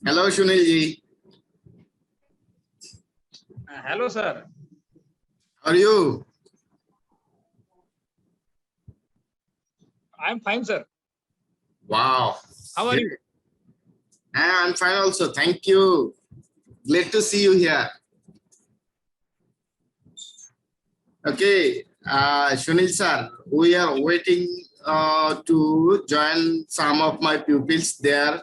Hello, Sunil ji. Hello, sir. How are you? I'm fine, sir. Wow. How are you? I'm fine also. Thank you. Glad to see you here. Okay, Sunil sir, we are waiting to join some of my pupils there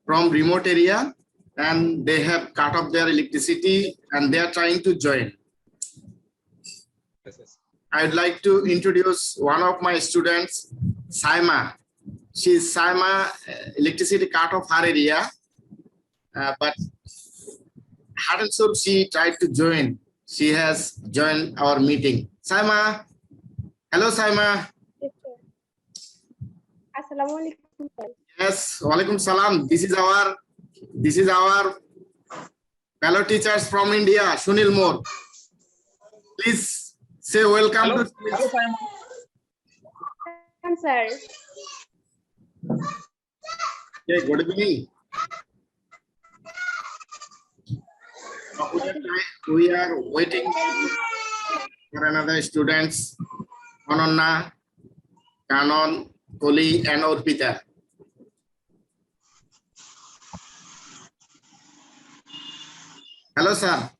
from remote area, and they have cut off their electricity and they are trying to join. Yes. I'd like to introduce one of my students, Saima. She's Saima, electricity cut off her area, but hadn't so she tried to join. She has joined our meeting. Saima, hello Saima. Yes, sir. Assalamualaikum, sir. Yes, walaikum salam. This is our fellow teachers from India, Sunil Moore. Please say welcome Hello. to. Hello, Simon. Sir. Okay, good evening. We are waiting for another students, Anonna, Kanon, Koli, and Orpita. Hello, sir.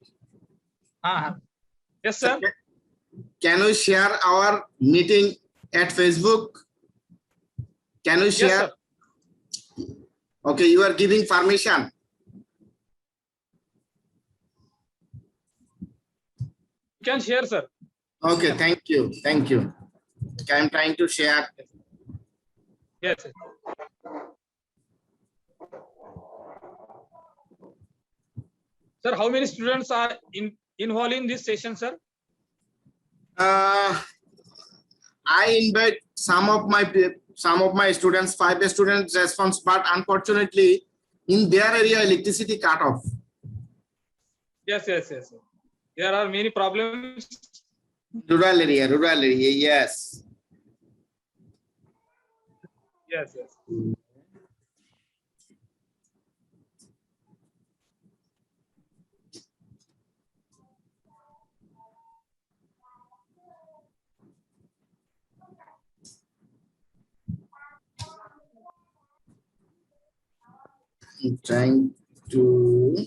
Yes, sir. Can you share our meeting at Facebook? Can you share? Yes, sir. Okay, you are giving permission. You can share, sir. Okay, thank you. Thank you. Okay, I'm trying to share. Yes, sir. Sir, how many students are involved in this session, sir? I invite some of my students, 5 students response, but unfortunately, in their area, electricity cut off. Yes. There are many problems. Rural area, yes. Yes. I'm trying to.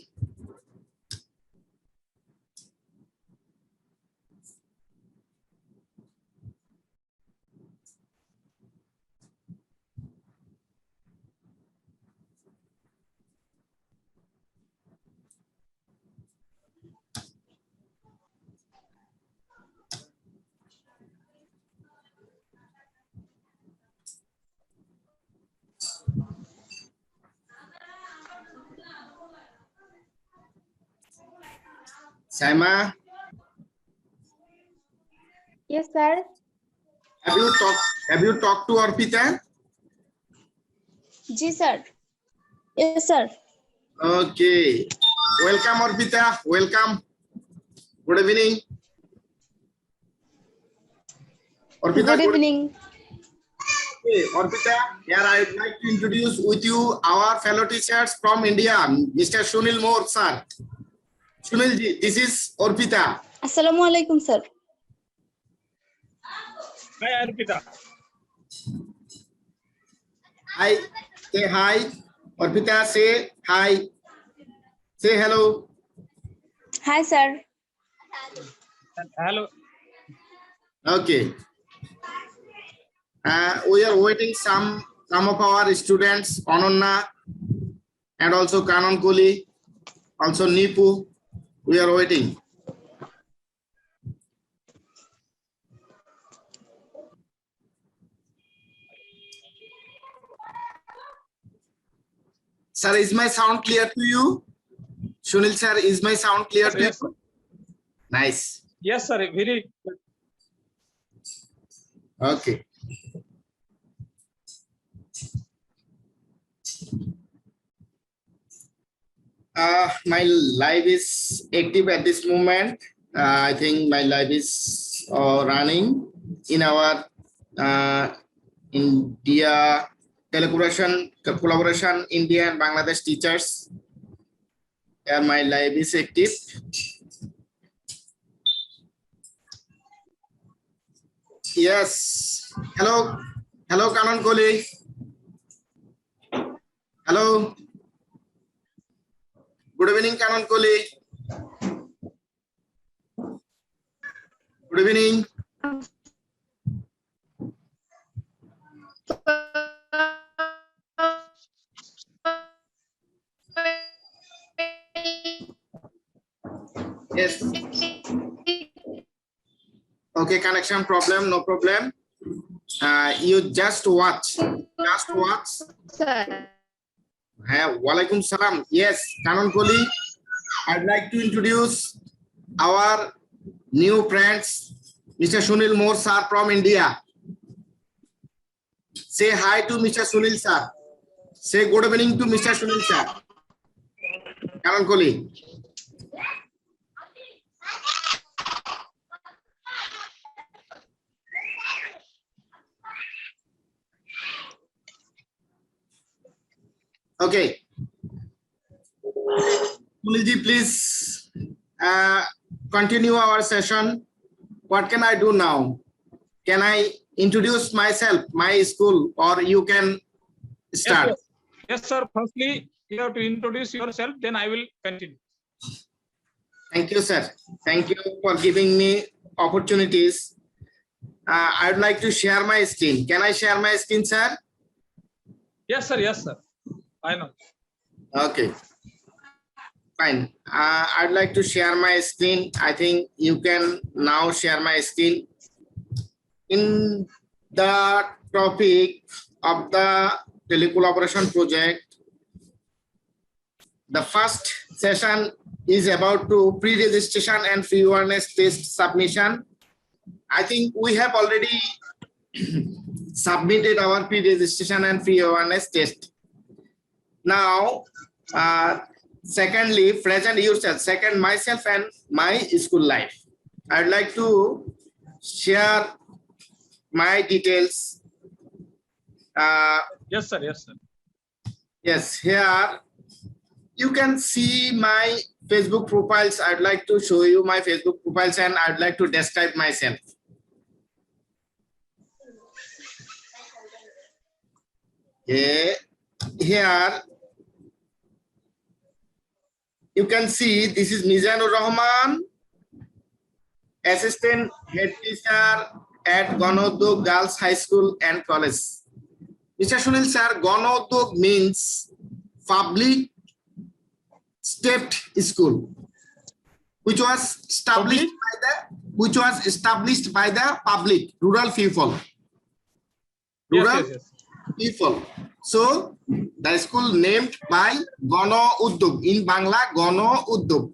Saima, Yes, sir. have you talked to Orpita? Ji, sir. Yes, sir. Okay. Welcome, Orpita. Welcome. Good evening. Orpita, Good evening. Okay, Orpita, here I would like to introduce with you our fellow teachers from India, Mr. Sunil Moore, sir. Sunil ji, this is Orpita. Assalamualaikum, sir. Hi, Arpita. Hi, say hi. Orpita, say hi. Say hello. Hi, sir. Hello. Okay. We are waiting some of our students, Anonna, and also Kanon Koli, also Nipu. We are waiting. Sir, is my sound clear to you? Sunil sir, is my sound clear to Yes, you? Nice. Yes, sir. Very good. Okay. My live is active at this moment. I think my live is running in our India collaboration India and Bangladesh teachers Here my live is active. Yes. Hello. Hello, Kanan Kohli. Hello. Good evening, Kanan Kohli. Good evening. Yes. Okay, connection problem, no problem. You just watch. Just watch. Sir. Walaikum salam. Yes, Kanan Kohli. I'd like to introduce our new friends, Mr. Sunil Moore sir from India. Say hi to Mr. Sunil sir. Say good evening to Mr. Sunil sir. Kanan Kohli. Okay. Sunilji, please continue our session. What can I do now? Can I introduce myself, my school, or you can start? Yes, sir. Firstly, you have to introduce yourself, then I will continue. Thank you, sir. Thank you for giving me opportunities. I would like to share my screen. Can I share my screen, sir? Yes, sir. Yes, sir. I know. Okay. Fine. I'd like to share my screen. I think you can now share my screen. In the topic of the telecollaboration project, the first session is about to pre-registration and free awareness test submission. I think we have already submitted our pre-registration and free awareness test. Now, secondly, present yourself. Second, myself and my school life. I'd like to share my details. Yes, sir. Yes, sir. Yes, here you can see my Facebook profiles. I'd like to show you my Facebook profiles and I'd like to describe myself. Here you can see this is Mizanur Rahman, assistant head teacher at Ganodog Girls High School and College. Mr. Sunil sir, Ganodog means public state school, which was established by the public, rural people. Rural people. So the school named by Gano Uddog, in Bangla, Gano Uddog.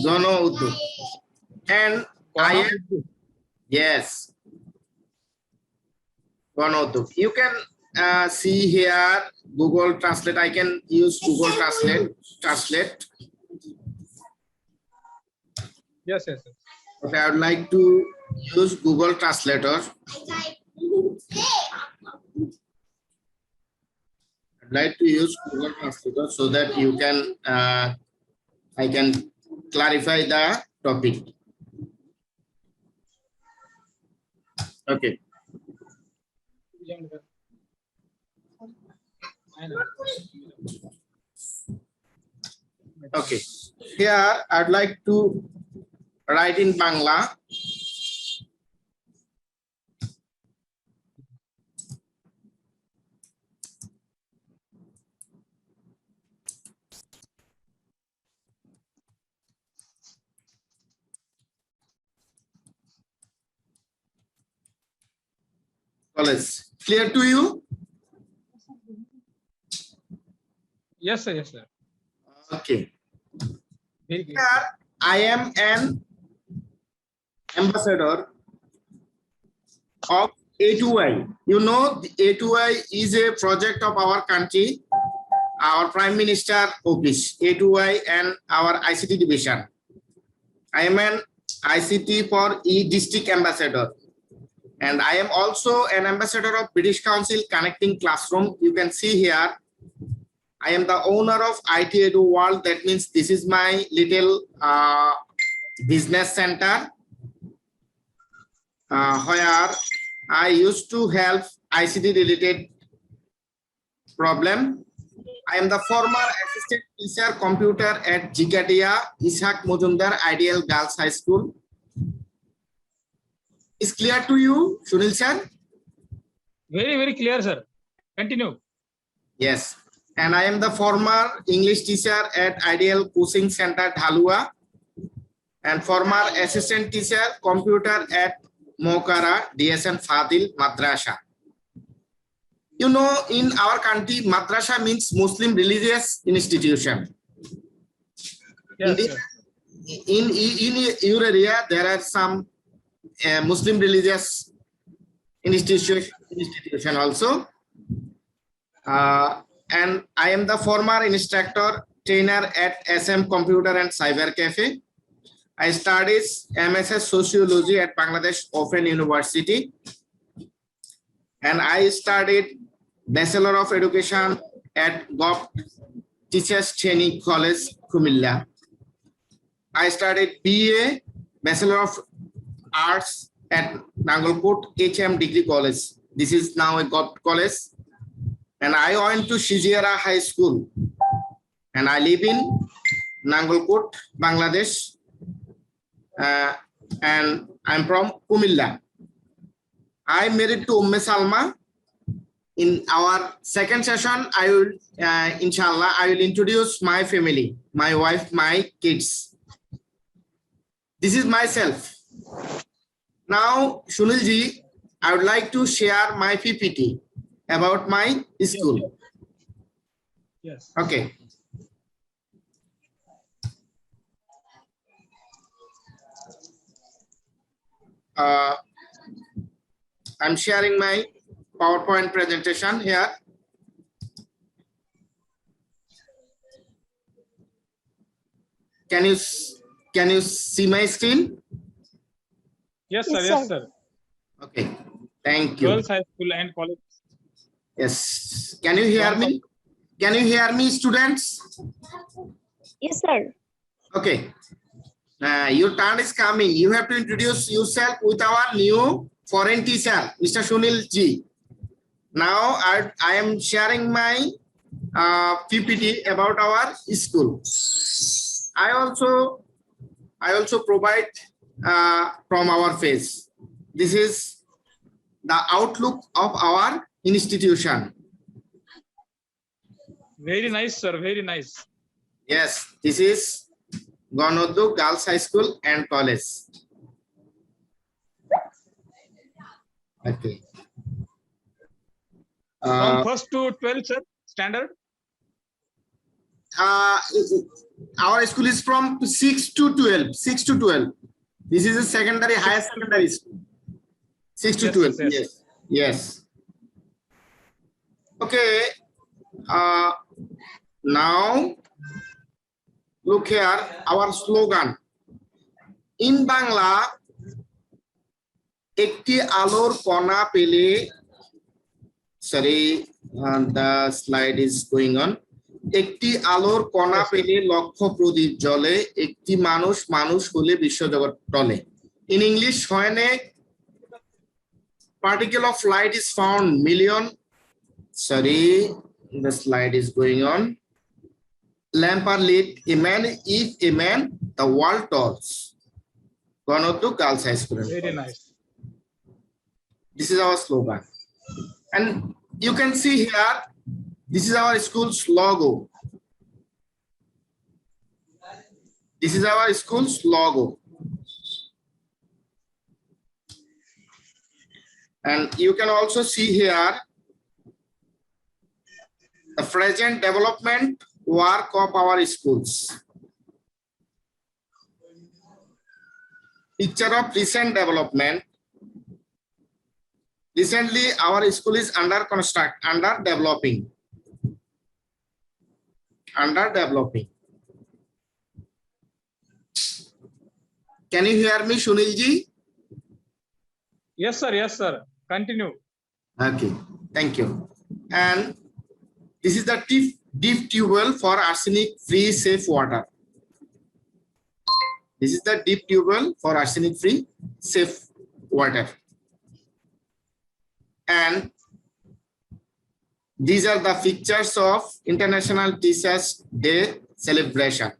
Gano Uddog. And I am, yes, Gano Uddog. You can see here Google Translate. I can use Google Translate. Yes, yes, yes. Okay, I would like to use Google Translator. I'd like to use Google Translator so that you can, I can clarify the topic. Okay. Okay. Here, I'd like to write in Bangla. College. Clear to you? Yes, sir. Yes, sir. Okay. Very good. Here, I am an ambassador of A2I. You know, the A2I is a project of our country, our Prime Minister office, A2I and our ICT division. I am an ICT for E-District ambassador. And I am also an ambassador of British Council Connecting Classroom. You can see here, I am the owner of IT Edu World. That means this is my little business center where I used to help ICT related problem. I am the former assistant teacher computer at Jikatia Ishak Mujumdar Ideal Girls High School. Is clear to you, Sunil sir? Very, very clear, sir. Continue. Yes. And I am the former English teacher at Ideal Coaching Center Dhalua and former assistant teacher computer at Mokara DSN Fadil Madrasa. You know, in our country, madrasa means Muslim religious institution. Yes, sir. In your area, there are some Muslim religious institution also. And I am the former instructor trainer at SM Computer and Cyber Cafe. I studied MSS Sociology at Bangladesh Open University. And I studied Bachelor of Education at Gop Teachers Training College, Kumilla. I studied BA, Bachelor of Arts at Nangalkot HM Degree College. This is now a Gop college. And I went to Shijiara High School. And I live in Nangalkot, Bangladesh. And I'm from Kumilla. I married to Salma. In our second session, I will, inshallah, I will introduce my family, my wife, my kids. This is myself. Now, Sunilji, I would like to share my PPT about my school. Yes. Okay. I'm sharing my PowerPoint presentation here. Can you see my screen? Yes, sir. Yes, Yes, sir. sir. Okay. Thank you. Girls High School and College. Yes. Can you hear me? Can you hear me, students? Yes, sir. Okay. Your turn is coming. You have to introduce yourself with our new foreign teacher, Mr. Sunil Ji. Now I am sharing my PPT about our school. I also provide from our face. This is the outlook of our institution. Very nice, sir. Very nice. Yes, this is Ganoddu Girls High School and College. Okay. From first to 12th, sir. Standard. Our school is from 6 to 12. 6 to 12. This is a secondary, higher secondary school. 6 to Yes, 12. yes, Yes. Yes. Okay. Now, look here, our slogan. In Bangla, ekti alor kona pele. Sorry, the slide is going on. একটি আলোর কণা পেলে লক্ষ প্রদীপ জ্বলে, একটি মানুষ হলে বিশ্বজগৎ টলে. In English, when a particle of light is found, the slide is going on. Lamp are lit, if a man, the world turns. Ganoddu Girls High School. Very nice. This is our slogan. And you can see here, this is our school's logo. This is our school's logo. And you can also see here the present development work of our schools. Picture of recent development. Recently, our school is under developing. Can you hear me, Sunil ji? Yes, sir. Yes, sir. Continue. Okay, thank you. And this is the deep tube well for arsenic-free safe water. This is the deep tube well for arsenic-free safe water. And these are the pictures of International Teachers' Day celebration.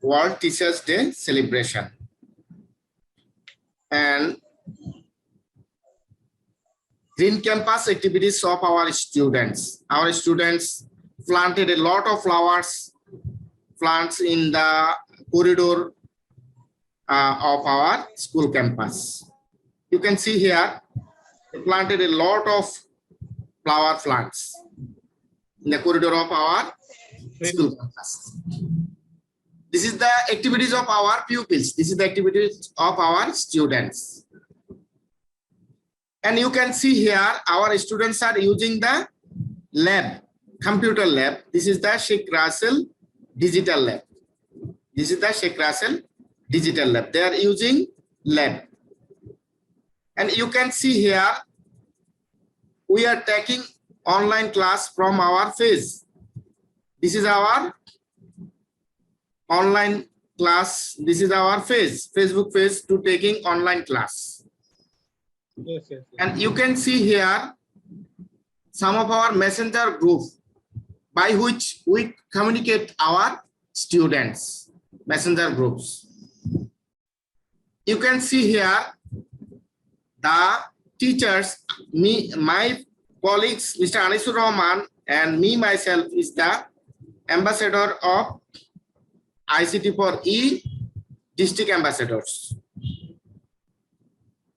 World Teachers' Day celebration. And green campus activities of our students. Our students planted a lot of plants in the corridor of our school campus. You can see here, they planted a lot of flower plants in the corridor of our school campus. This is the activities of our pupils. This is the activities of our students. And you can see here, our students are using the lab, computer lab. This is the Sheikh Russell Digital Lab. This is the Sheikh Russell Digital Lab. They are using lab. And you can see here, we are taking online class from our Face. This is our online class. This is our Face, Facebook Face to taking online class. Yes. And you can see here some of our messenger group by which we communicate our students, messenger groups. You can see here the teachers, my colleagues, Mr. Anisur Rahman and me myself is the ambassador of ICT for E district ambassadors.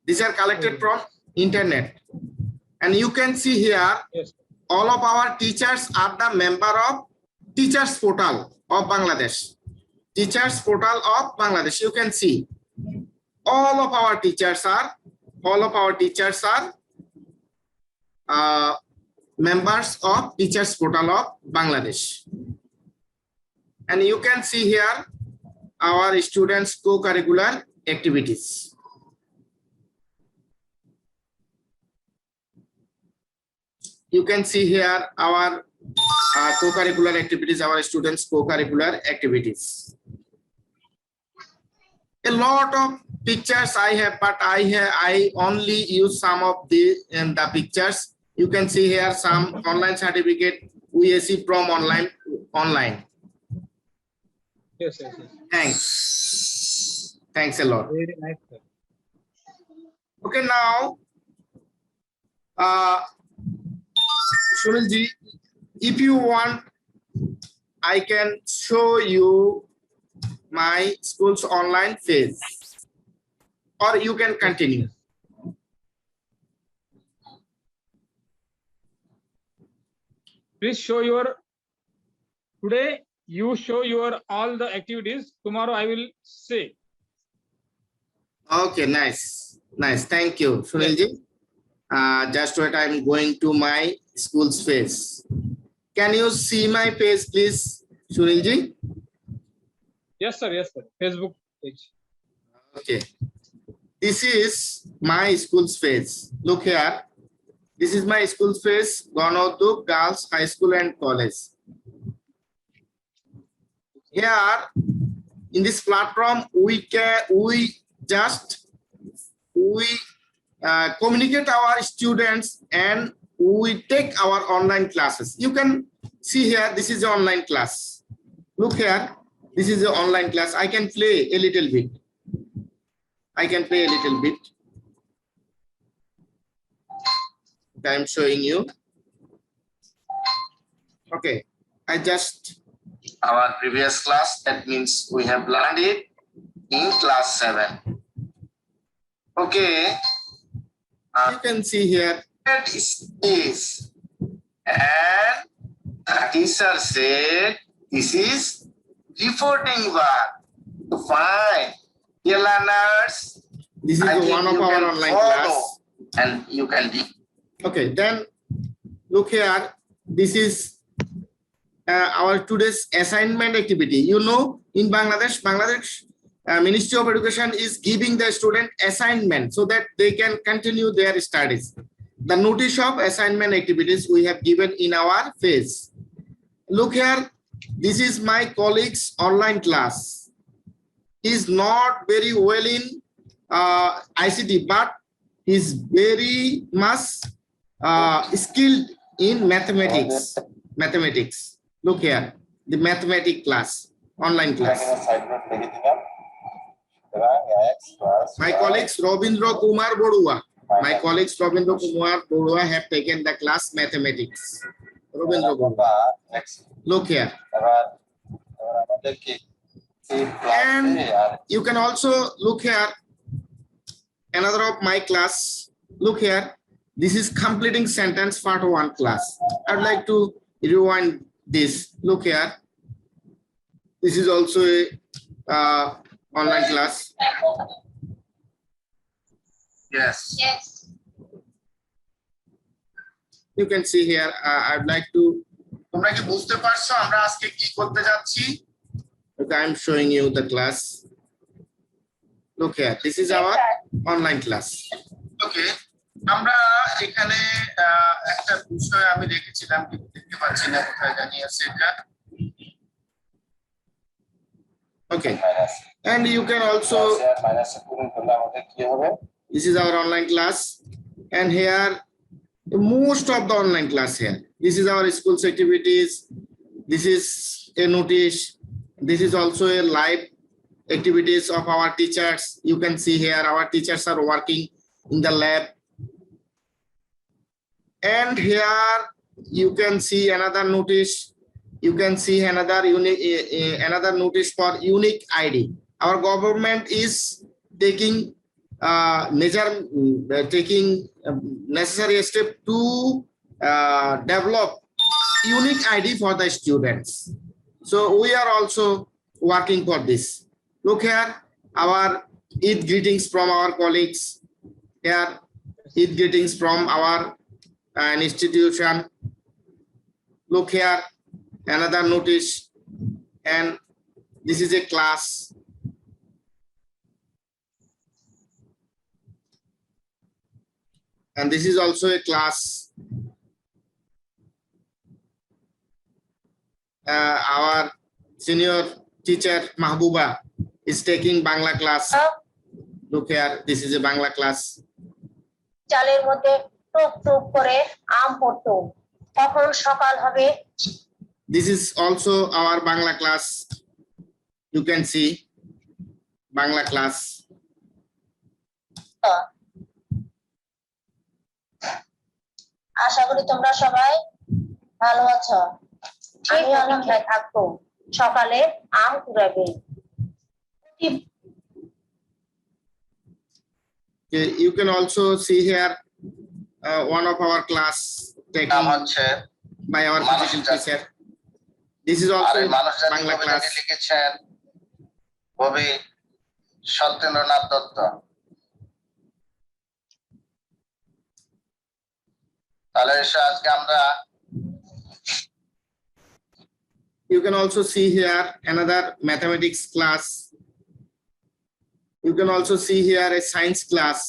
These are collected from internet. And you can see here, Yes. all of our teachers are the member of Teachers Portal of Bangladesh. Teachers Portal of Bangladesh. You can see all of our teachers are members of Teachers Portal of Bangladesh. And you can see here our students' co-curricular activities. You can see here our co-curricular activities, our students' co-curricular activities. A lot of pictures I have, but I only use some of the pictures. You can see here some online certificate we receive from online. Yes. Thanks a lot. Very nice, sir. Okay, now, Sunilji, if you want, I can show you my school's online phase, or you can continue. Please show your, today you show your all the activities. Tomorrow I will say. Okay, nice. Thank you, Sunilji. Just wait, I'm going to my school's page. Can you see my page, please, Sunilji? Yes, sir. Facebook page. Okay. This is my school's page. Look here. This is my school's page, Ganoduk Girls High School and College. Here, in this platform, we communicate our students and we take our online classes. You can see here, this is the online class. Look here, this is the online class. I can play a little bit. I'm showing you. Okay, our previous class, that means we have learned it in class 7. Okay, you can see here, that is this. And the teacher said, this is reporting work. Fine. Dear learners, this is one of our online class. And you can read. Okay, then look here. This is our today's assignment activity. You know, in Bangladesh Ministry of Education is giving the student assignment so that they can continue their studies. The notice of assignment activities we have given in our phase. Look here, this is my colleague's online class. He is not very well in ICT, but he is very much skilled in mathematics. Look here, the mathematics class, online class. My colleagues Robindra Kumar Bodua. My colleagues Robindra Kumar Bodua have taken the class mathematics. Robindra Bodua. Look here. And you can also look here. Another of my class. Look here. This is completing sentence part 1 class. I'd like to rewind this. Look here. This is also a online class. Yes. Yes. You can see here. I'd like to. Okay, I'm showing you the class. Look here. This is our online class. Okay. আমরা এখানে একটা বিষয় আমি রেখেছিলাম কিন্তু দেখতে পাচ্ছি না কোথায় জানি আছে এটা। Okay. And you can also. This is our online class. And here, most of the online class here. This is our school's activities. This is a notice. This is also a live activities of our teachers. You can see here our teachers are working in the lab. And here you can see another notice. You can see another unique notice for unique ID. Our government is taking necessary step to develop unique ID for the students. So we are also working for this. Look here, our Eid greetings from our colleagues. Here, Eid greetings from our institution. Look here, another notice, and this is a class. And this is also a class. Our senior teacher Mahbuba is taking Bangla class. Look here, this is a Bangla class. চালের মধ্যে টুক টুক করে আম পড়তো কখন সকাল হবে। This is also our Bangla class. You can see Bangla class. আশা করি তোমরা সবাই ভালো আছো। আমি অপেক্ষায় থাকবো সকালে আম কুড়াবে। Okay, you can also see here one of our class taken by our physical teacher. This is also Bangla class. লিখেছেন কবি সত্যেন্দ্রনাথ দত্ত। তাহলে আজকে আমরা You can also see here another mathematics class. You can also see here a science class.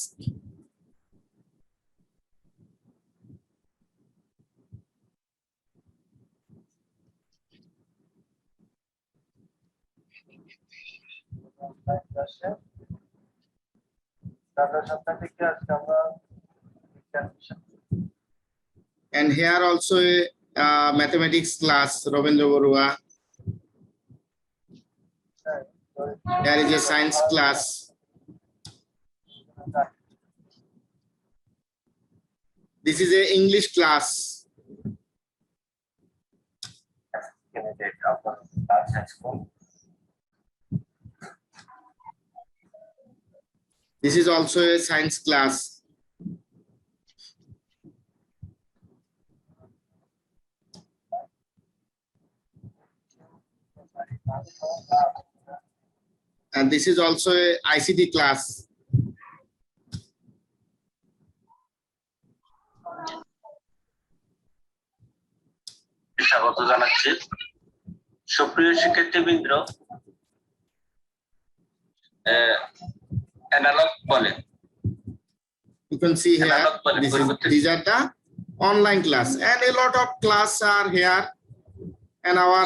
And here also a mathematics class, Robindra Borua. There is a science class. This is a English class. This is also a science class. And this is also a ICT class. স্বাগত জানাচ্ছি সুপ্রিয় শিক্ষার্থীবৃন্দ analogue বলে। You can see here, Analog বলে, these are the online class, and a lot of class are here. And our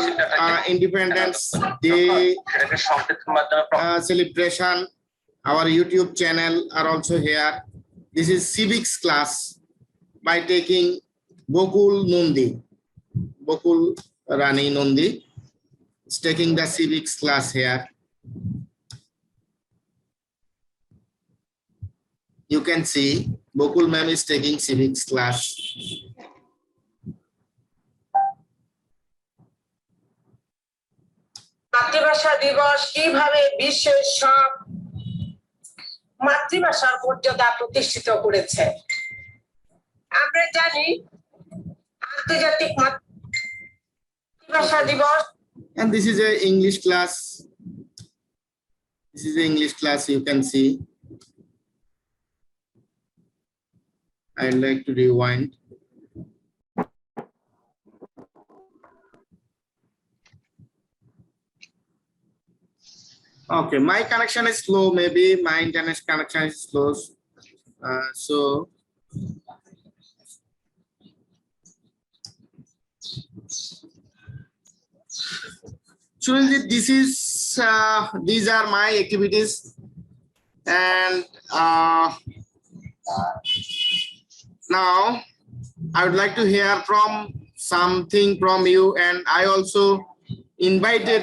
Independence Day সেটাকে সংকেতের মাধ্যমে celebration, our YouTube channel are also here. This is civics class by taking Bokul Nondi. Bokul Rani Nondi is taking the civics class here. You can see Bokul ma'am is taking civics class. মাতৃভাষা দিবস কিভাবে বিশ্বের সব মাতৃভাষার মর্যাদা প্রতিষ্ঠিত করেছে? আমরা জানি আন্তর্জাতিক মাতৃভাষা দিবস। And this is a English class. This is the English class, you can see. I'd like to rewind. Okay, my connection is slow. Maybe my internet connection is slow. So Sunilji, these are my activities, and now I would like to hear from something from you, and I also invited.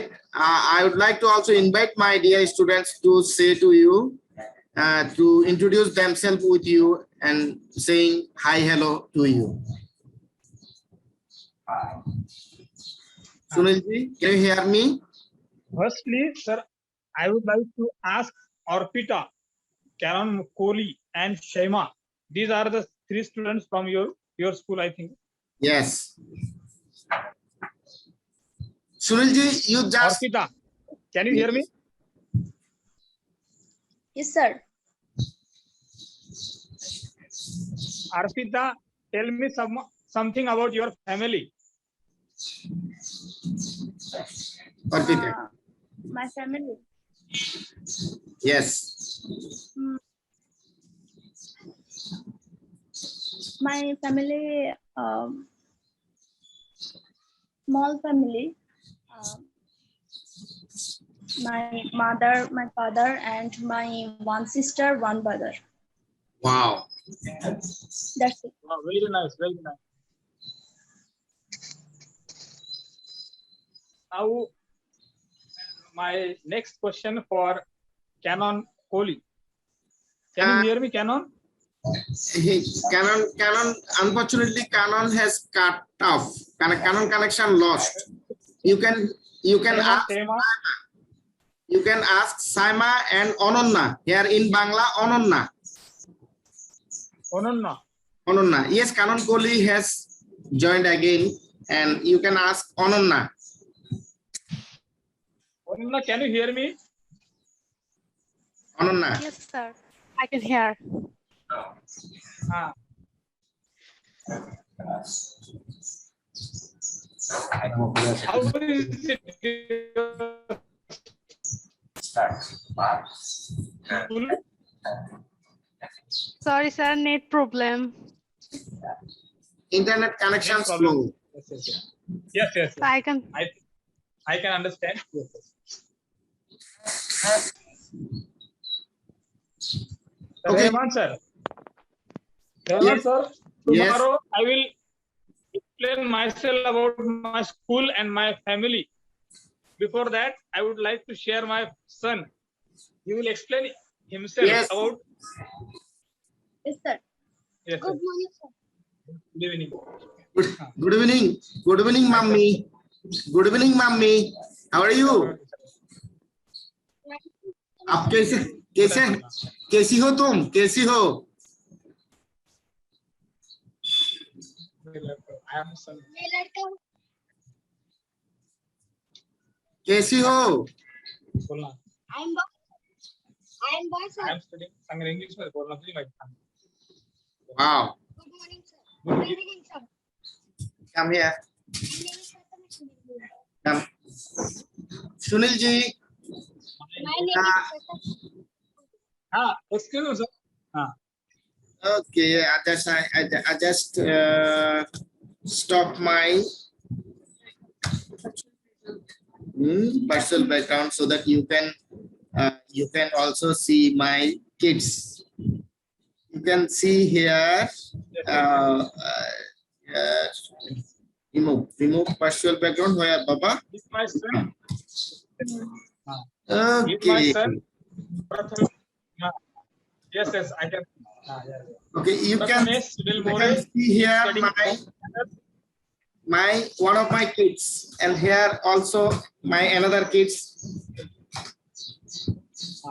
I would like to also invite my dear students to say to you, to introduce themselves with you and saying hi, hello to you. Sunilji, can you hear me? Firstly, sir, I would like to ask Arpita, Karan Kohli, and Shaima. These are the 3 students from your school, I think. Yes. Sunilji, you just. Arpita, can you hear me? Yes, sir. Arpita, tell me something about your family. Arpita. My family. Yes. My family, small family. My mother, my father, and my 1 sister, 1 brother. Wow. That's it. Wow, very nice, very nice. Now, my next question for Canon Kohli. Can you hear me, Canon? Canon, unfortunately, Canon has cut off. Canon connection lost. You can ask. Shaima. You can ask Saima and Ononna. Here in Bangla, Ononna. Ononna. Ononna. Yes, Canon Kohli has joined again, and you can ask Ononna. Ononna, can you hear me? Ononna. Yes, sir. I can hear. Ah. How is it? Sorry, sir. Net problem. Internet connection No problem. slow. Yes, yes. I can. I can understand. Yes, yes. Okay. Rahman sir. Rahman Yes. sir, Yes. tomorrow I will explain myself about my school and my family. Before that, I would like to share my son. He will explain himself Yes. about. Yes, sir. Yes, sir. Good morning, sir. Good evening. Good evening. Good evening, mommy. Good evening, mommy. How are you? आप कैसी हो तुम? कैसी हो? I am son. कैसी हो? बोलना. I am boy, sir. I am studying. संग English में बोलना भी नहीं. Wow. Good morning, sir. Good evening, sir. Come here. Come. Sunil ji. My name is excuse me, sir. Okay, I just stop my partial background so that you can also see my kids. You can see here. Remove partial background. Where, Baba? He's my son. Okay. He's my son. Yes, I can. Okay, you can see here my one of my kids, and here also my another kids.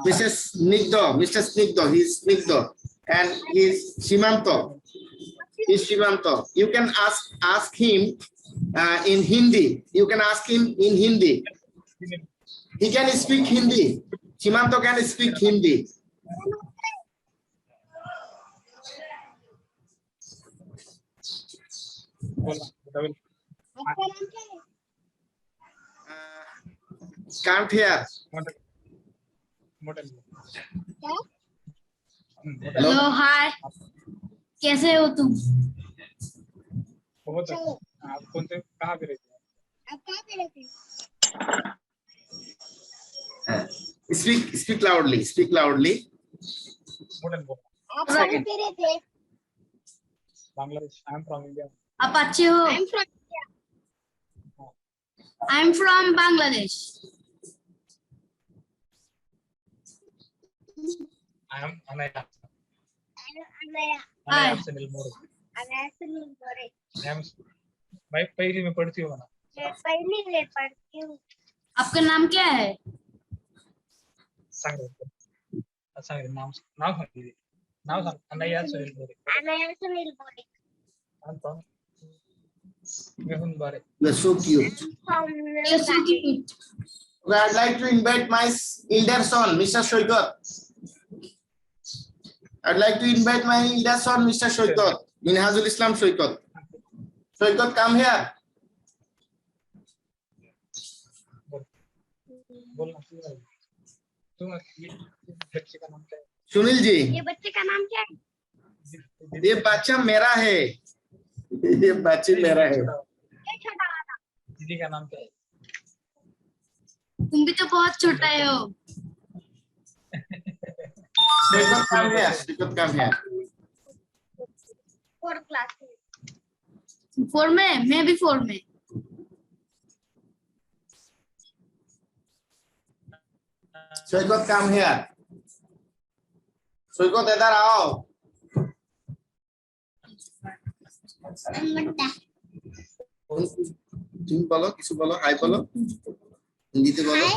Mr. Snigdha, he's Snigdha, and he's Shimanto. You can ask him in Hindi. You can ask him in Hindi. He can speak Hindi. Shimanto can speak Hindi. Can't hear. Hello hi कैसे हो तुम बहुत अच्छा आप कौन से कहाँ पे रहते हैं आप कहाँ पे रहते हो Speak loudly. मोडल बोल आप कहाँ पे रहते हैं Bangladesh I am from India आप अच्छे हो I am from Bangladesh I am अनया हाय सुनील मोरे मैं पहली में पढ़ती हूँ ना पहली में पढ़ती हूँ आपका नाम क्या है सांग नाम सांग अनया सुनील मोरे मेहुन बारे You're so cute. You're so cute. Well, I'd like to invite my elder son, Mr. Shoikat. I'd like to invite my elder son, Mr. Shoikat, Minhajul Islam Shoikat. Shoikat, come here. बोलना तुम ये बच्चे का नाम क्या है सुनील जी, ये बच्चे का नाम क्या है ये बच्चा मेरा है. ये बच्चे मेरा है. दीदी का नाम क्या है तुम भी तो बहुत छोटा है हो Shoikat, come here. Shoikat, come here. 4 class 4 में मैं भी 4 में Shoikat, come here. Shoikat, इधर आओ. तुम बोलो, किसी बोलो, हाय बोलो. हिंदी से बोलो.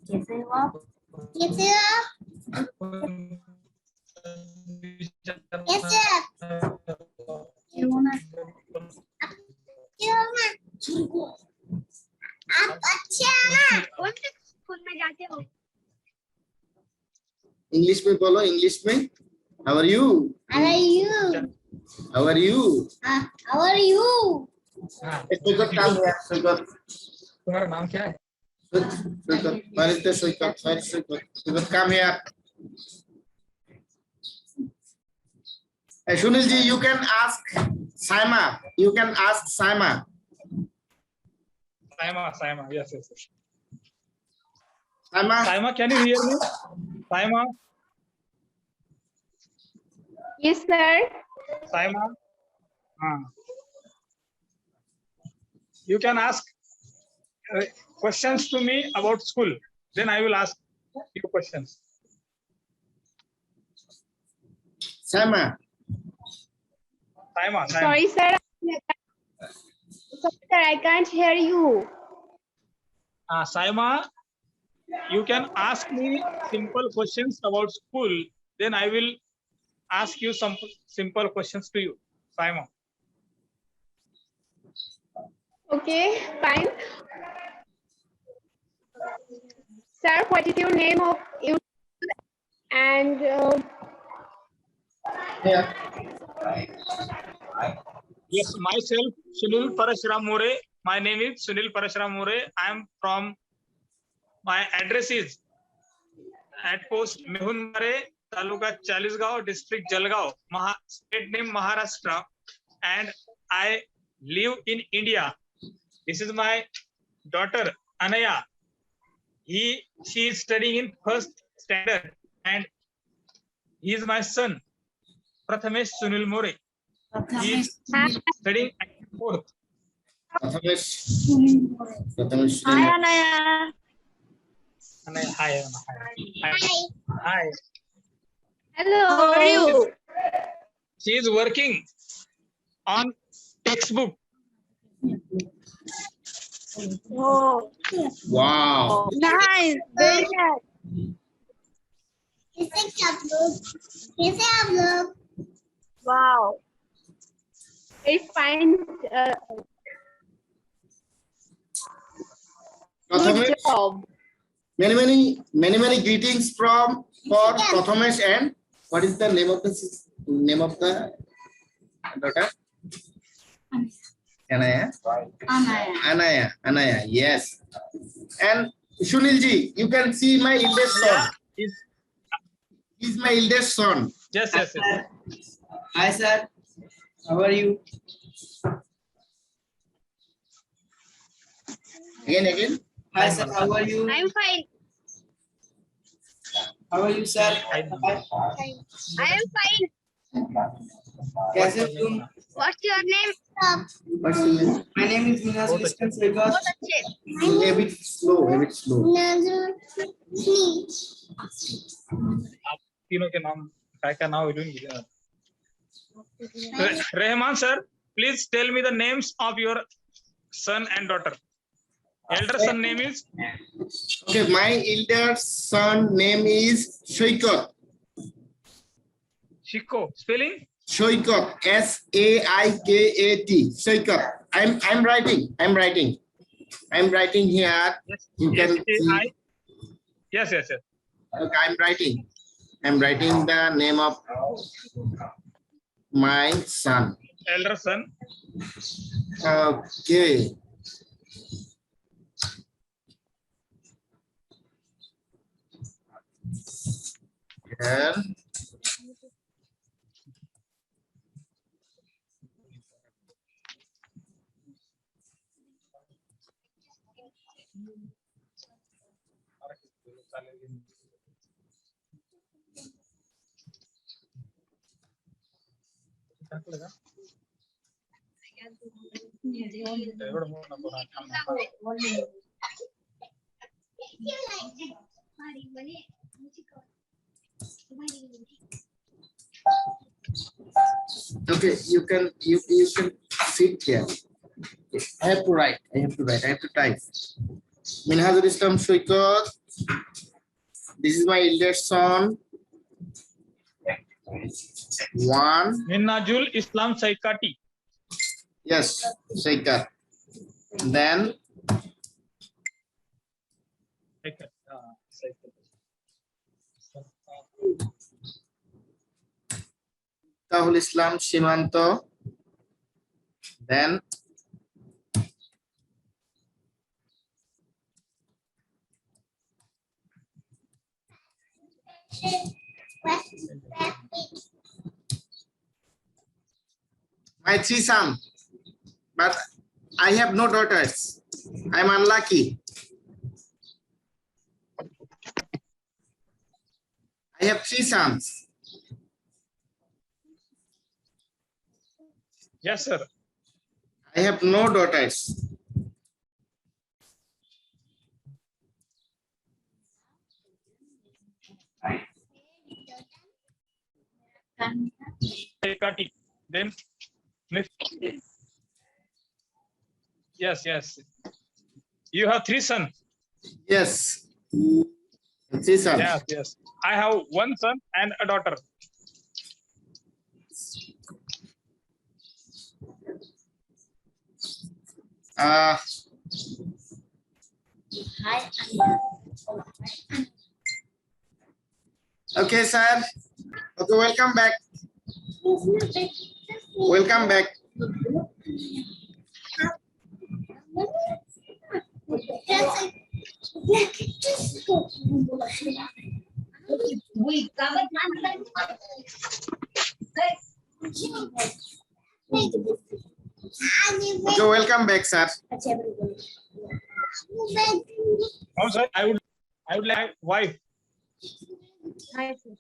कैसे हो आप कैसे हो कैसे आप अच्छे हैं ना कौन से स्कूल में जाते हो इंग्लिश में बोलो, इंग्लिश में. How are you? How are you? How are you? How are you? Shoikat, come here. Shoikat. तुम्हारा नाम क्या है Shoikat, where is the Shoikat? Where is Shoikat? Shoikat, come here. Sunil ji, you can ask Saima. You can ask Saima. Saima, yes. Saima. Saima, can you hear me? Saima. Yes, sir. Saima. You can ask questions to me about school. Then I will ask you questions. Saima. Saima. Sorry, sir. Sorry, sir, I can't hear you. Saima, you can ask me simple questions about school. Then I will ask you some simple questions to you. Saima. Okay, fine. Sir, what is your name of you and Yeah. Yes, myself, Sunil Parashuram More. My name is Sunil Parashuram More. I am from, my address is at post Mehunbare, Taluka Chalisgaon, district Jalgaon, state name Maharashtra, and I live in India. This is my daughter Anaya. She is studying in first standard, and he is my son Prathamesh Sunil More. He is studying at fourth. Prathamesh. Hi, Anaya. Anaya, hi. Hi. Hello. How are you? She is working on textbook. Oh, Wow. nice. Very nice. Wow. Very fine. Good Prathamesh, job. many greetings for Prathamesh, and what is the name of the daughter? Anaya, yes. And Sunilji, you can see my eldest son. He's my eldest son. Yes. Hi, sir. How are you? Again. Hi, sir. How are you? I'm fine. How are you, sir? I am fine. कैसे हो तुम? What's your name? What's your name? My name is Minhas Christian Srigas. बहुत अच्छे. A bit slow. आप तीनों के नाम क्या नाम है? Rehman sir, please tell me the names of your son and daughter. Elder son name is? Okay, my elder son name is Shoikat. Shiko. Spelling? Shoikat. S-A-I-K-A-T. Shoikat. I'm writing. I'm writing here. You can see. Yes. Okay, I'm writing the name of my son. Elder son. Okay. Here. Okay, you can sit here. I have to write. I have to type. Minhajul Islam Shoikat. This is my eldest son. One. Minhajul Islam Saikati. Yes, Saikat. Then Tahul Islam Shimanto. Then my three sons, but I have no daughters. I'm unlucky. I have three sons. Yes, sir. I have no daughters. Saikati. Then yes. You have three sons. Yes. Three sons. Yes. I have one son and a daughter. Okay, sir. Okay, welcome back. Welcome back. Okay, welcome back, sir. Now, sir, I would like my wife. Hi, sir.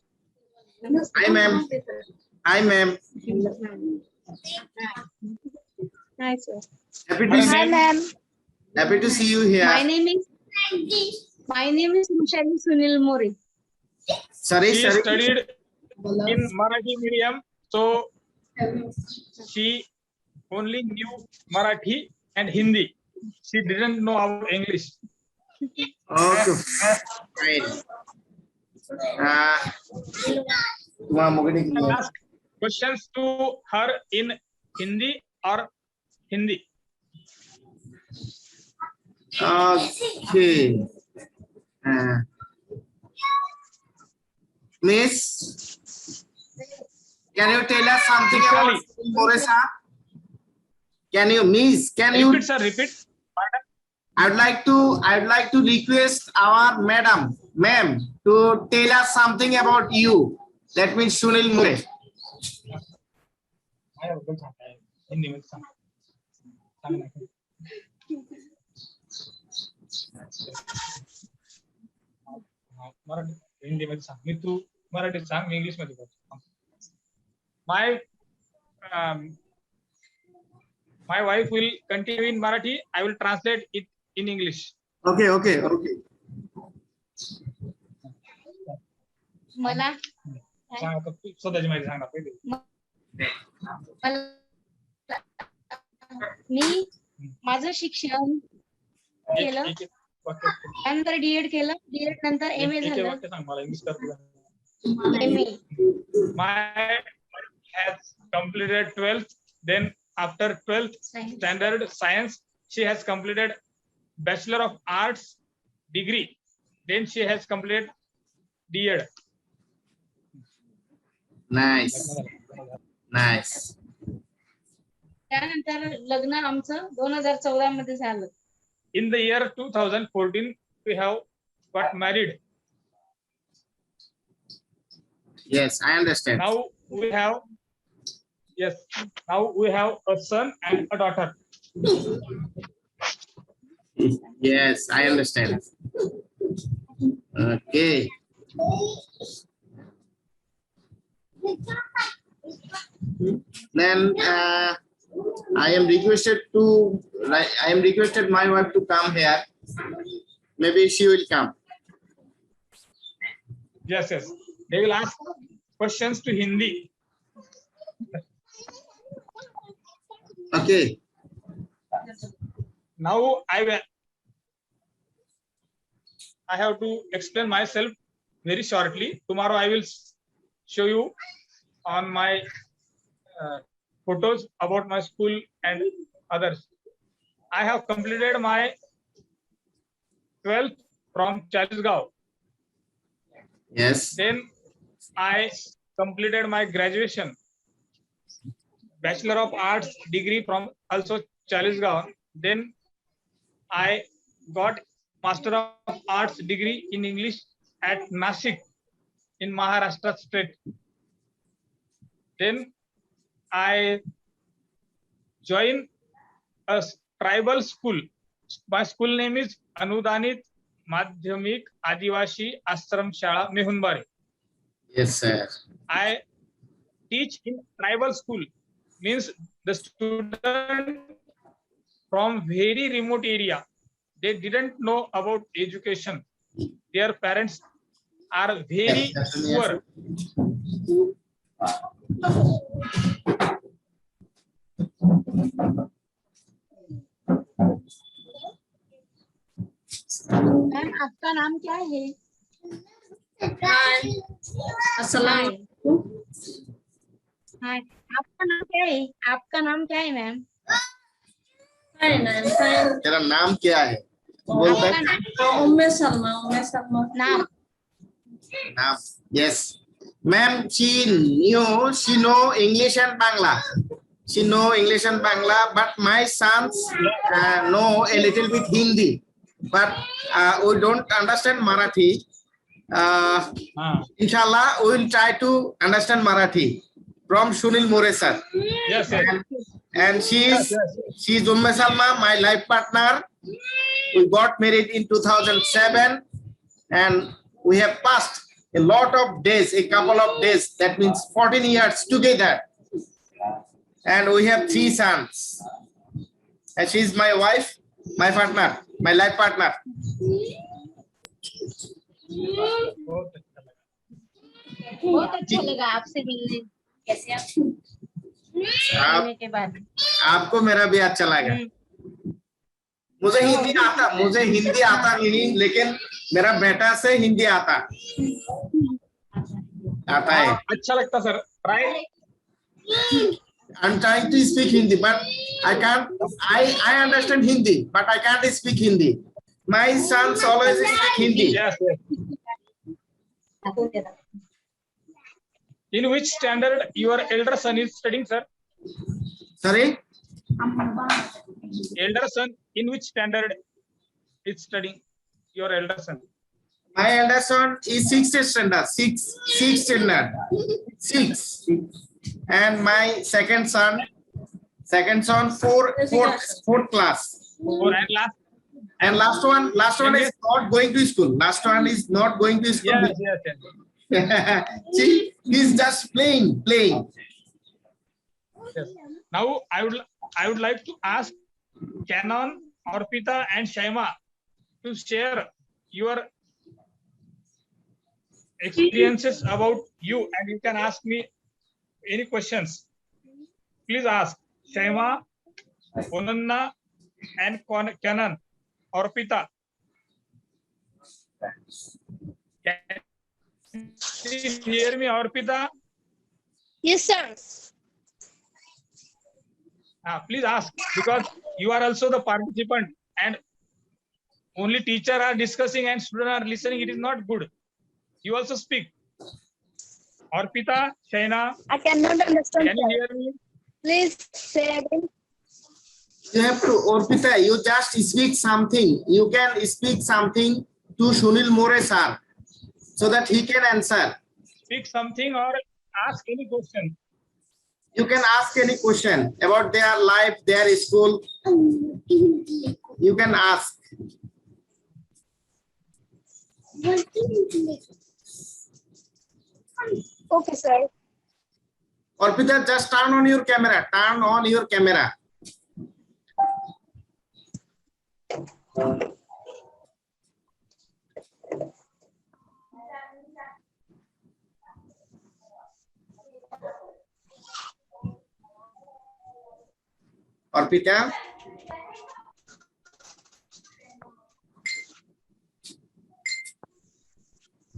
Hi, ma'am. Hi, ma'am. Hi, sir. Happy to Madam, see, Hi, ma'am. happy to see you here. My name is Rushali Sunil Mori. Sorry, She sorry. studied in Marathi medium, so she only knew Marathi and Hindi. She didn't know about English. Okay, fine. I ask questions to her in Hindi or Hindi. Okay. Miss, can you tell us something about Vishali. Moresa? Can you, Miss? Can you? Repeat, sir. Repeat. I'd like to request our ma'am, to tell us something about you. That means Sunil More. Hindi में सांग. सांग ना. मराठी हिंदी मध्ये सांग. मी तू मराठीत सांग, मी English मध्ये बोलतो. My wife will continue in Marathi. I will translate it in English. Okay. मला सांग आता तू स्वतःची माहिती सांग ना पहिले. मी माझं शिक्षण केलं, एक वाक्य त्यानंतर डीएड केलं, डीएड नंतर एमए एक झालं, वाक्य सांग मला इंग्लिश करतो. MA. My has completed 12th. Then after 12th standard science, she has completed Bachelor of Arts degree. Then she has completed DED. Nice. त्यानंतर लग्न आमचं 2014 मध्ये झालं. In the year 2014, we have got married. Yes, I understand. Now we have a son and a daughter. Yes, I understand. Okay. Then I am requested my wife to come here. Maybe she will come. Yes. They will ask questions to Hindi. Okay. Now I have to explain myself very shortly. Tomorrow I will show you on my photos about my school and others. I have completed my 12th from Chalisgaon. Yes. Then I completed my graduation, Bachelor of Arts degree from also Chalisgaon. Then I got Master of Arts degree in English at Nashik in Maharashtra state. Then I joined a tribal school. My school name is Anudanit Madhyamik Adivashi Ashram Shala Mehunbari. Yes, sir. I teach in tribal school, means the student from very remote area, they didn't know about education. Their parents are very poor. Ma'am आपका नाम क्या है? अस्सलाम हाय, आपका नाम क्या है? आपका नाम क्या है मैम? तेरा नाम क्या है? बोलता है उम्मे सलमा नाम नाम. Yes. Ma'am, she know English and Bangla. She know English and Bangla, but my sons know a little bit Hindi. But we don't understand Marathi. Inshallah, we will try to understand Marathi from Sunil More sir. Yes. and she's Salma, my life partner. We got married in 2007, and we have passed a lot of days, a couple of days. That means 14 years together, and we have 3 sons. And she's my wife, my partner, my life partner. बहुत अच्छा लगा आपसे मिलने कैसे आप मिलने के बाद आपको मेरा भी अच्छा लगा मुझे हिंदी आता नहीं लेकिन मेरा बेटा से हिंदी आता है अच्छा लगता sir try I'm trying to speak Hindi but I can't I understand Hindi but I can't speak Hindi. My sons always speak Hindi. Yes. In which standard your elder son is studying, sir? Sorry? Elder son, in which standard is studying your elder son? My elder son is 6th standard, 6th standard, 6. And my second son, fourth class. And last one is not going to school. Last one is not going to school. Yes. See, he's just playing. Yes. Now I would like to ask Canon, Arpita, and Shaima to share your experiences about you, and you can ask me any questions. Please ask Shaima, Onanna, and Canon, Arpita. Can you hear me, Arpita? Yes, sir. Please ask, because you are also the participant and only teacher are discussing and student are listening. It is not good. You also speak. Arpita, Shaina, I cannot understand. can you hear me? Please say again. You have to, Arpita, you just speak something. You can speak something to Sunil More sir so that he can answer. Speak something or ask any question. You can ask any question about their life, their school. You can ask. Okay, sir. Arpita, just turn on your camera. Turn on your camera. Arpita.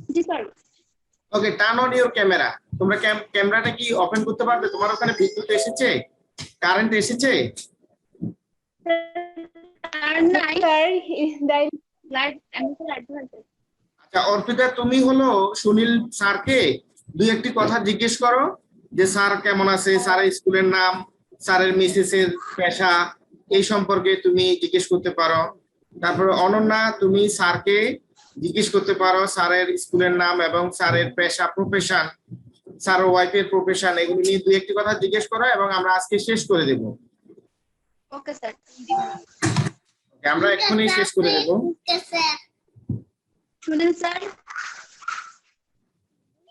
Yes, sir. Okay, turn on your camera. তোমরা ক্যামেরাটা কি open করতে পারবে? তোমার ওখানে বিদ্যুৎ এসেছে? Current এসেছে? আচ্ছা, অর্পিতা তুমি হলো সুনীল স্যারকে দুই একটি কথা জিজ্ঞেস করো যে স্যার কেমন আছে, স্যারের স্কুলের নাম, স্যারের মিসেসের পেশা এই সম্পর্কে তুমি জিজ্ঞেস করতে পারো। তারপরে অনন্যা তুমি স্যারকে জিজ্ঞেস করতে পারো স্যারের স্কুলের নাম এবং স্যারের পেশা প্রফেশন, স্যারের ওয়াইফের প্রফেশন, এগুলো নিয়ে দুই একটি কথা জিজ্ঞেস করো এবং আমরা আজকে শেষ করে দেব। Okay sir. আমরা এখনই শেষ করে দেব। সুনীল স্যার।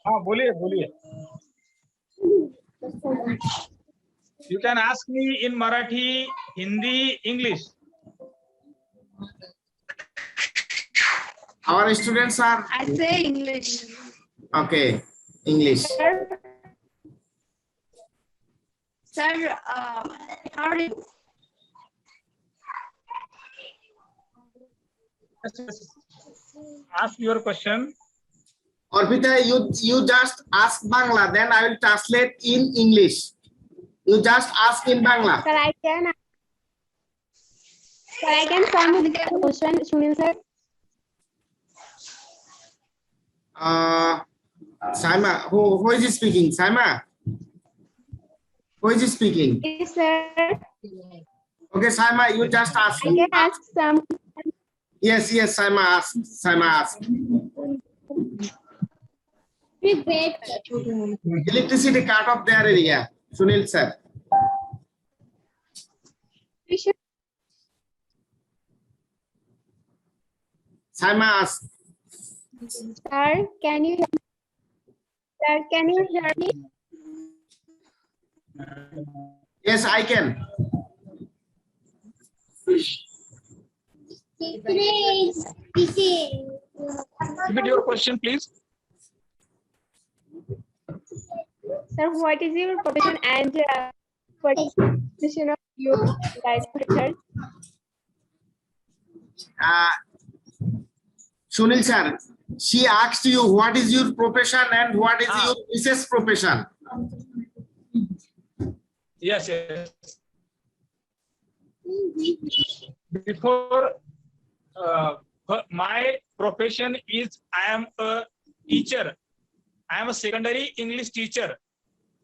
हाँ बोलिए। You can ask me in Marathi, Hindi, English. Our students are. I say English. Okay, English. Sir, how are you? Ask your question. Arpita, you just ask Bangla, then I will translate in English. You just ask in Bangla. Sir, I can come with the question, Sunil sir. Saima, who is speaking? Saima, who is speaking? Yes, sir. Okay, Saima, you just ask. I can ask some. Yes, Saima, ask. Saima, ask. Electricity cut off their area, Sunil sir. profession? Saima ask. Sir, can you hear me? Yes, I can. Repeat your question, please. Sir, what is your profession and what is the position of your life research? Sunil sir, she asked you what is your profession and what is your research profession. Yes, yes. Before, my profession is I am a teacher. I am a secondary English teacher at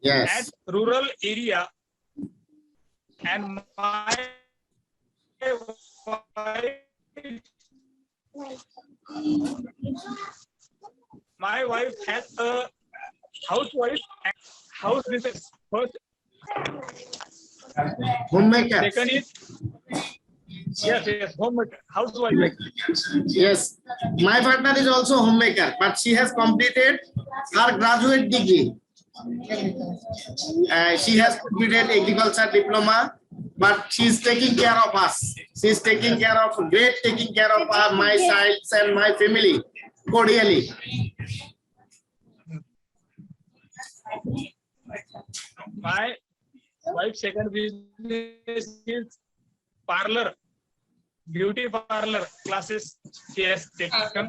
Yes. rural area, and my wife has a housewife and house business. First, Homemaker. second is yes, homemaker, housewife. Yes. My partner is also homemaker, but she has completed her graduate degree. She has completed agriculture diploma, but she is taking care of us. She is taking care of my child and my family cordially. My wife's second business is parlor, beauty parlor classes she has taken,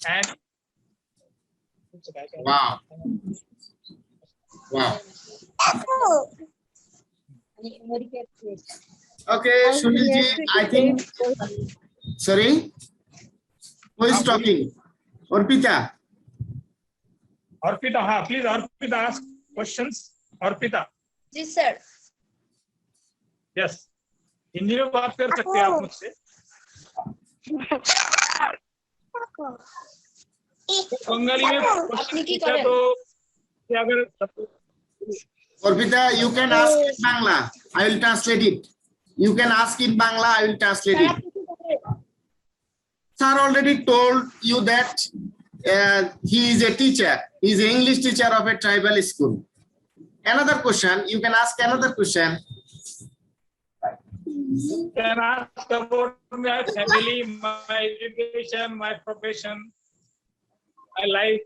and Wow. Wow. Okay, Sunilji, I think. Sorry. Who is talking? Orpita. Arpita, please Arpita ask questions. Arpita, ji sir yes. Hindi में बात कर सकते हैं आप मुझसे. बंगाली में question पूछा तो क्या अगर Orpita, you can ask in Bangla. I will translate it. You can ask in Bangla. I will translate it. Sir already told you that he is a teacher. He is an English teacher of a tribal school. Another question. You can ask another question. can ask about my family, my education, my profession, my life.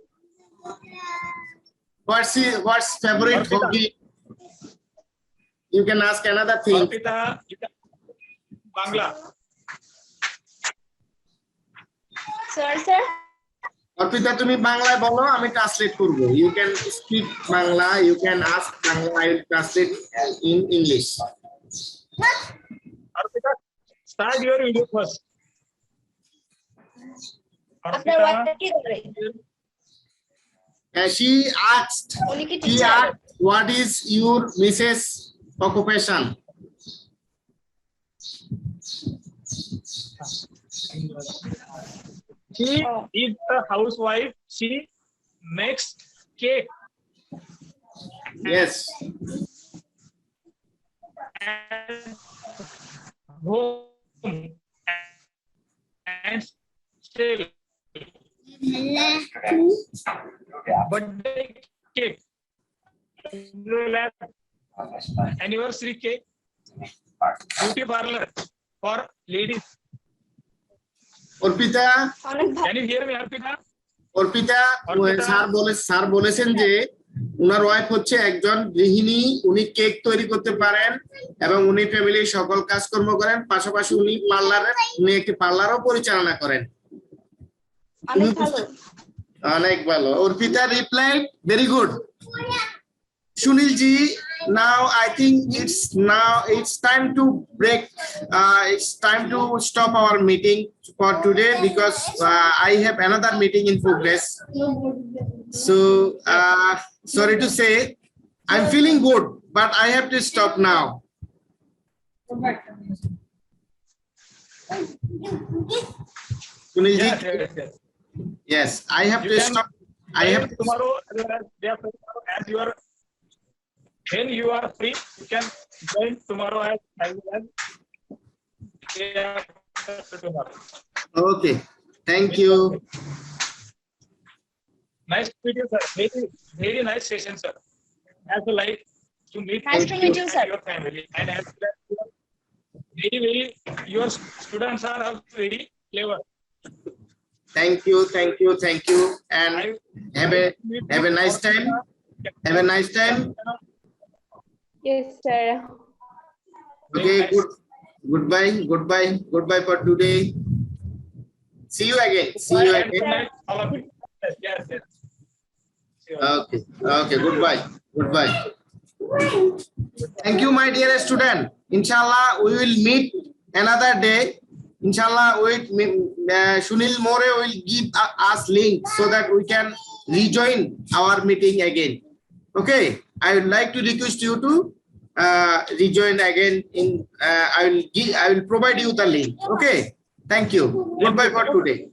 What's favorite Arpita. hobby? You can ask another thing. Arpita, Bangla. Sir Arpita, তুমি বাংলায় বলো, আমি translate করব. You can speak Bangla. You can ask Bangla. I will translate in English. Arpita, start your video first. আপনার Arpita, wife কি করে She asked. উনি কি He teacher asked, what is your Mrs. occupation? she is a housewife. She makes cake Yes. and home and sell birthday cake, anniversary cake, beauty parlor for ladies. Arpita, অনেক ভালো Can you hear me, Arpita? Arpita, Arpita. Sir বলেছেন যে উনার wife হচ্ছে একজন গৃহিণী, উনি cake তৈরি করতে পারেন এবং উনি ফ্যামিলির সকল কাজকর্ম করেন, পাশাপাশি উনি একটি পার্লারও পরিচালনা করেন। অনেক ভালো অনেক ভালো। Arpita replied, very good. Sunilji, now I think it's time to break. It's time to stop our meeting for today because I have another meeting in progress. So sorry to say, I'm feeling good, but I have to stop now. Sunilji, Yes. yes, I have You to can stop. I have tomorrow, day after tomorrow, as your when you are free, you can join tomorrow as well as day after tomorrow. Okay. Thank you. Nice to meet you, sir. Very nice session, sir. I also like to meet Nice to meet you, and sir. your family. And as well as very, your students are also very clever. Thank you. Thank you. Thank you. And I have a nice time. Have a nice time. Yes, sir. Okay. Goodbye. Goodbye. Goodbye for today. See you again. See you And good again. night, all of you. Yes, yes. See you. Okay. Okay. Goodbye. Goodbye. Thank you, my dear student. Inshallah, we will meet another day. Inshallah, Sunil More will give us link so that we can rejoin our meeting again. Okay. I would like to request you to rejoin again. I will provide you the link. Okay. Thank you. Goodbye for today.